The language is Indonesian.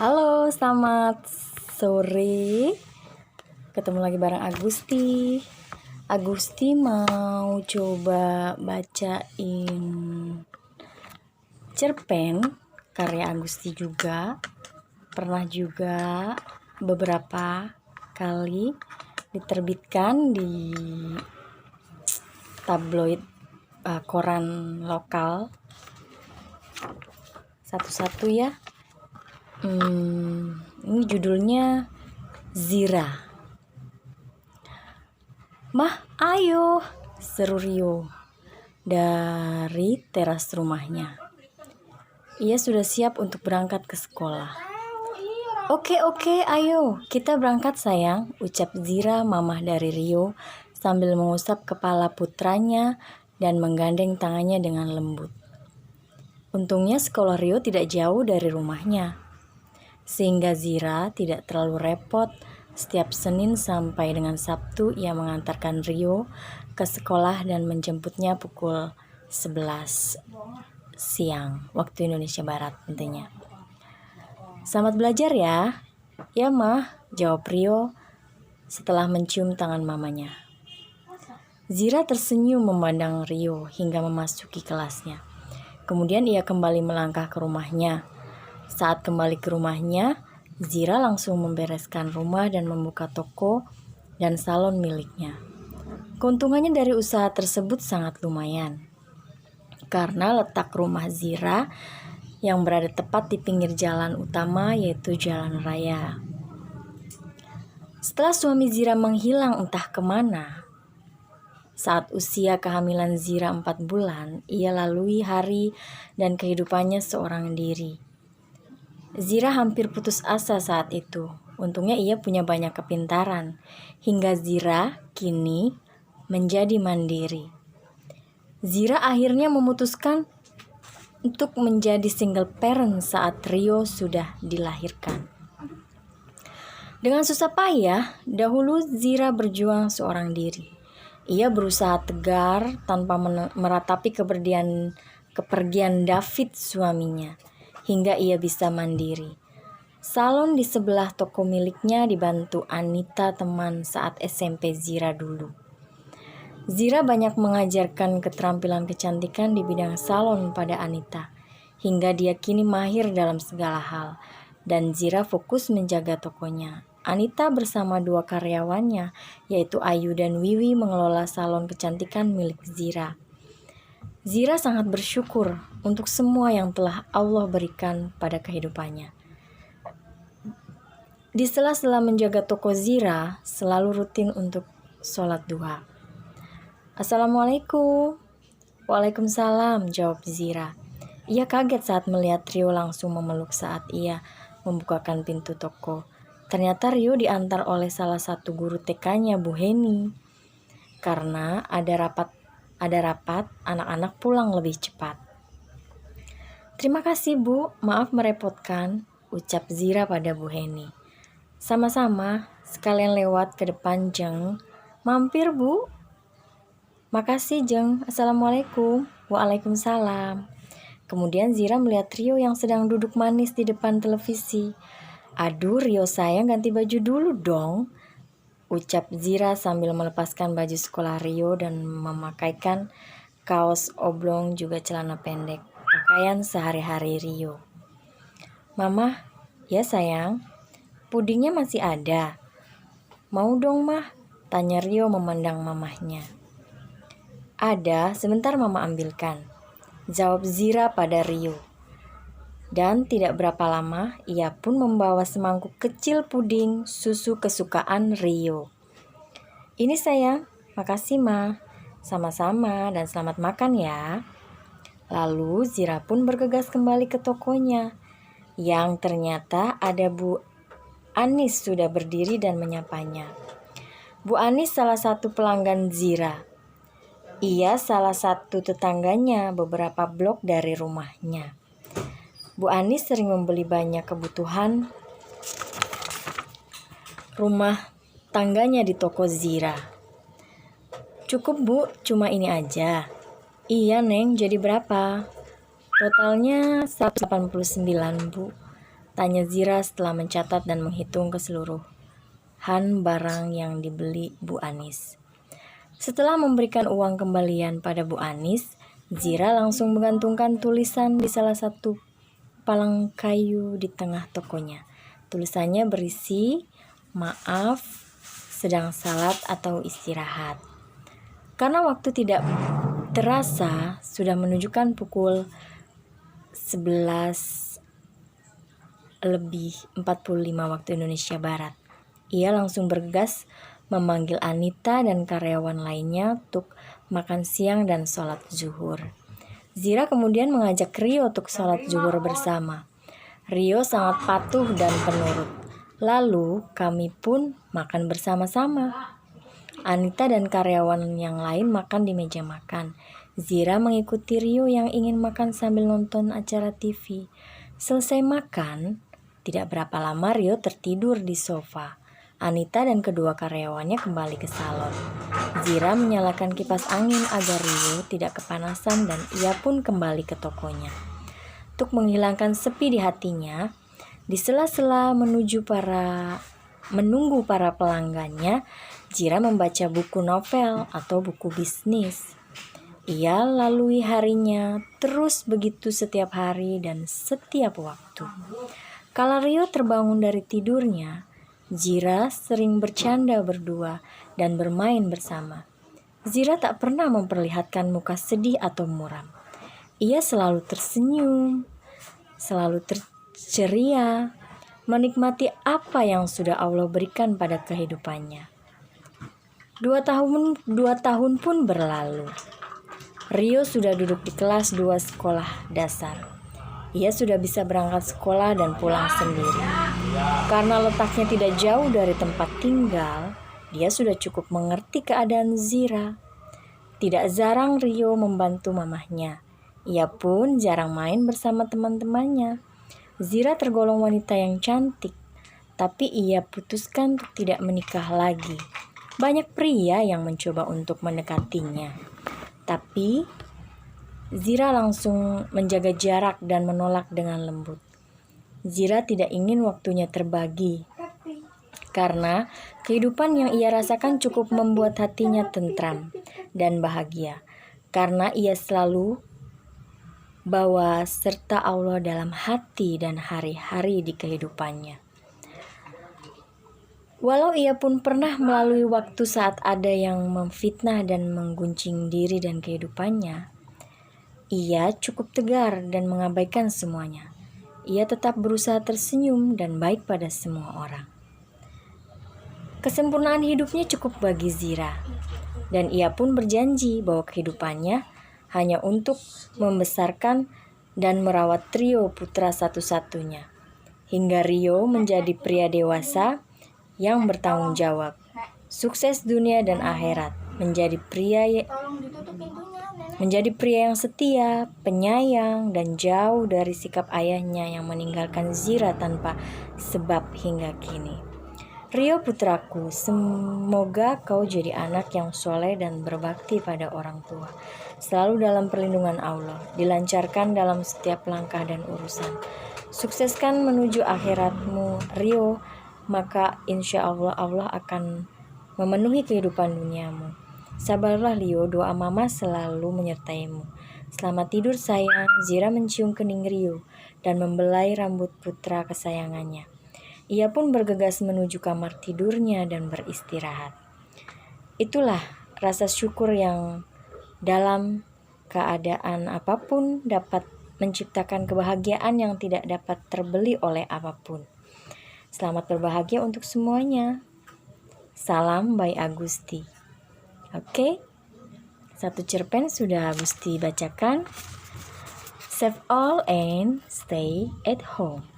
Halo, selamat sore. Ketemu lagi bareng Agusti. Agusti mau coba bacain cerpen karya Agusti juga. Pernah juga beberapa kali diterbitkan di tabloid koran lokal. Satu-satu ya. Ini judulnya Zira. "Mah, ayo," seru Rio dari teras rumahnya. Ia sudah siap untuk berangkat ke sekolah. Oke, ayo, kita berangkat sayang," ucap Zira, mamah dari Rio, sambil mengusap kepala putranya dan menggandeng tangannya dengan lembut. Untungnya sekolah Rio tidak jauh dari rumahnya, sehingga Zira tidak terlalu repot. Setiap Senin sampai dengan Sabtu ia mengantarkan Rio ke sekolah dan menjemputnya pukul 11 siang waktu Indonesia Barat tentunya. "Selamat belajar ya." "Ya mah," jawab Rio setelah mencium tangan mamanya. Zira tersenyum memandang Rio hingga memasuki kelasnya. Kemudian ia kembali melangkah ke rumahnya. Saat kembali ke rumahnya, Zira langsung membereskan rumah dan membuka toko dan salon miliknya. Keuntungannya dari usaha tersebut sangat lumayan, karena letak rumah Zira yang berada tepat di pinggir jalan utama, yaitu jalan raya. Setelah suami Zira menghilang entah kemana, saat usia kehamilan Zira 4 bulan, ia lalui hari dan kehidupannya seorang diri. Zira hampir putus asa saat itu. Untungnya ia punya banyak kepintaran, hingga Zira kini menjadi mandiri. Zira akhirnya memutuskan untuk menjadi single parent saat Rio sudah dilahirkan. Dengan susah payah, dahulu Zira berjuang seorang diri. Ia berusaha tegar tanpa meratapi kepergian David suaminya, hingga ia bisa mandiri. Salon di sebelah toko miliknya dibantu Anita, teman saat SMP Zira dulu. Zira banyak mengajarkan keterampilan kecantikan di bidang salon pada Anita, hingga dia kini mahir dalam segala hal, dan Zira fokus menjaga tokonya. Anita bersama 2 karyawannya, yaitu Ayu dan Wiwi, mengelola salon kecantikan milik Zira. Zira sangat bersyukur untuk semua yang telah Allah berikan pada kehidupannya. Di sela-sela menjaga toko, Zira selalu rutin untuk sholat duha. "Assalamualaikum." "Waalaikumsalam," jawab Zira. Ia kaget saat melihat Rio langsung memeluk saat ia membukakan pintu toko. Ternyata Rio diantar oleh salah satu guru TK-nya, Bu Heni, karena ada rapat anak-anak pulang lebih cepat. "Terima kasih Bu, maaf merepotkan," ucap Zira pada Bu Heni. "Sama-sama, sekalian lewat ke depan Jeng." "Mampir Bu." "Makasih Jeng, Assalamualaikum." "Waalaikumsalam." Kemudian Zira melihat Rio yang sedang duduk manis di depan televisi. "Aduh Rio sayang, ganti baju dulu dong," ucap Zira sambil melepaskan baju sekolah Rio dan memakaikan kaos oblong juga celana pendek, pakaian sehari-hari Rio. "Mama," "Ya sayang." "Pudingnya masih ada?" "Mau dong mah," tanya Rio memandang mamahnya. "Ada, sebentar mama ambilkan," jawab Zira pada Rio. Dan tidak berapa lama, ia pun membawa semangkuk kecil puding susu kesukaan Rio. "Ini sayang." "Makasih Ma." "Sama-sama dan selamat makan ya." Lalu Zira pun bergegas kembali ke tokonya, yang ternyata ada Bu Anis sudah berdiri dan menyapanya. Bu Anis salah satu pelanggan Zira. Ia salah satu tetangganya beberapa blok dari rumahnya. Bu Anis sering membeli banyak kebutuhan rumah tangganya di toko Zira. "Cukup Bu, cuma ini aja." "Iya Neng, jadi berapa?" "Totalnya 189 Bu." Tanya Zira setelah mencatat dan menghitung keseluruhan barang yang dibeli Bu Anis. Setelah memberikan uang kembalian pada Bu Anis, Zira langsung menggantungkan tulisan di salah satu palang kayu di tengah tokonya. Tulisannya berisi, "Maaf, sedang salat atau istirahat." Karena waktu tidak terasa sudah menunjukkan pukul 11:45 waktu Indonesia Barat. Ia langsung bergegas memanggil Anita dan karyawan lainnya untuk makan siang dan sholat zuhur. Zira kemudian mengajak Rio untuk sholat zuhur bersama. Rio sangat patuh dan penurut. Lalu kami pun makan bersama-sama. Anita dan karyawan yang lain makan di meja makan. Zira mengikuti Rio yang ingin makan sambil nonton acara TV. Selesai makan, tidak berapa lama Rio tertidur di sofa. Anita dan kedua karyawannya kembali ke salon. Zira menyalakan kipas angin agar Rio tidak kepanasan dan ia pun kembali ke tokonya. Untuk menghilangkan sepi di hatinya, di sela-sela menunggu para pelanggannya, Zira membaca buku novel atau buku bisnis. Ia lalui harinya terus begitu setiap hari dan setiap waktu. Kala Rio terbangun dari tidurnya, Zira sering bercanda berdua dan bermain bersama. Zira tak pernah memperlihatkan muka sedih atau muram. Ia selalu tersenyum, selalu ceria, menikmati apa yang sudah Allah berikan pada kehidupannya. 2 tahun pun berlalu. Rio sudah duduk di kelas 2 sekolah dasar. Ia sudah bisa berangkat sekolah dan pulang sendiri. Karena letaknya tidak jauh dari tempat tinggal, dia sudah cukup mengerti keadaan Zira. Tidak jarang Rio membantu mamahnya. Ia pun jarang main bersama teman-temannya. Zira tergolong wanita yang cantik, tapi ia putuskan untuk tidak menikah lagi. Banyak pria yang mencoba untuk mendekatinya, tapi Zira langsung menjaga jarak dan menolak dengan lembut. Zira tidak ingin waktunya terbagi, karena kehidupan yang ia rasakan cukup membuat hatinya tentram dan bahagia, karena ia selalu bawa serta Allah dalam hati dan hari-hari di kehidupannya. Walau ia pun pernah melalui waktu saat ada yang memfitnah dan mengguncing diri dan kehidupannya, ia cukup tegar dan mengabaikan semuanya. Ia tetap berusaha tersenyum dan baik pada semua orang. Kesempurnaan hidupnya cukup bagi Zira, dan ia pun berjanji bahwa kehidupannya hanya untuk membesarkan dan merawat Rio putra satu-satunya, hingga Rio menjadi pria dewasa yang bertanggung jawab, sukses dunia dan akhirat, menjadi pria yang setia, penyayang, dan jauh dari sikap ayahnya yang meninggalkan Zira tanpa sebab hingga kini. Rio putraku, semoga kau jadi anak yang soleh dan berbakti pada orang tua, selalu dalam perlindungan Allah, dilancarkan dalam setiap langkah dan urusan. Sukseskan menuju akhiratmu, Rio, maka insya Allah Allah akan memenuhi kehidupan duniamu. Sabarlah Rio, doa mama selalu menyertaimu. Selamat tidur sayang. Zira mencium kening Rio dan membelai rambut putra kesayangannya. Ia pun bergegas menuju kamar tidurnya dan beristirahat. Itulah rasa syukur yang dalam keadaan apapun dapat menciptakan kebahagiaan yang tidak dapat terbeli oleh apapun. Selamat berbahagia untuk semuanya. Salam by Agusti. Oke, satu cerpen sudah Agusti bacakan. Save all and stay at home.